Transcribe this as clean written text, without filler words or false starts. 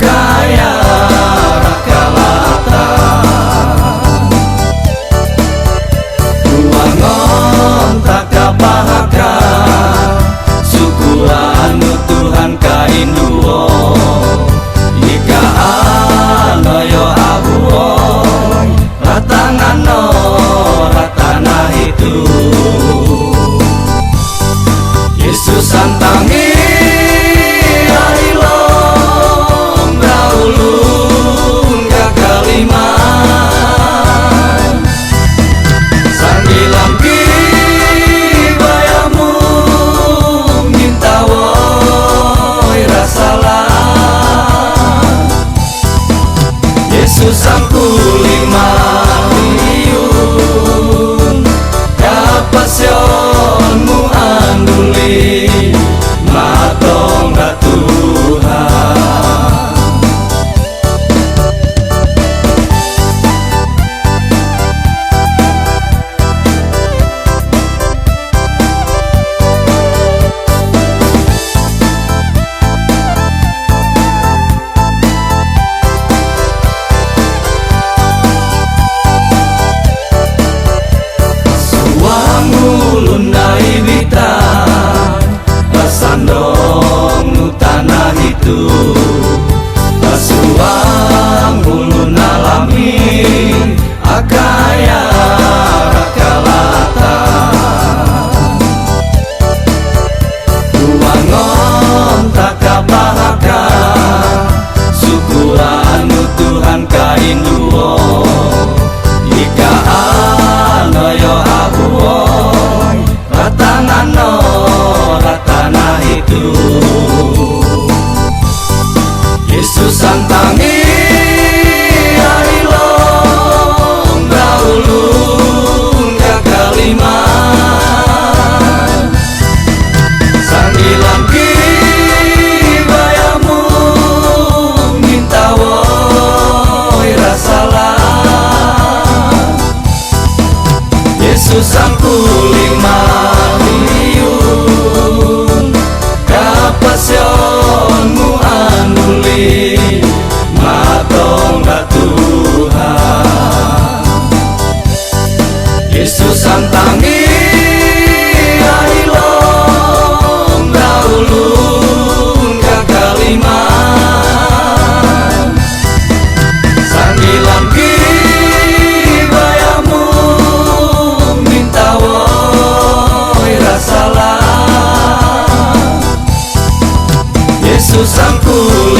akaya rakalata Tuangon takapahaka suku anu Tuhan kainduo Ika anoyo abuo ratangano ratana itu Yesus santangi ailong braulun gagaliman Sanggilam ki bayamu minta woi rasalah Yesus sangkulimaliun kapasionmu anduli matong Tuhan Lundai bita Rasandong tanah itu Asuang ulun alami Akaya rakalata Tuangon takapahaka suku anu Tuhan kainduo Ika anoyo abuo ratangano ratana itu Yesus santangi ailong braulun gagaliman Sanggilam ki bayamu minta woi rasalah Yesus sangkulimaliun kapasionmu anduli matong Tuhan Yesus santangi ailong braulun gagaliman Sanggilam ki bayamu minta woi rasalah Yesus sangkul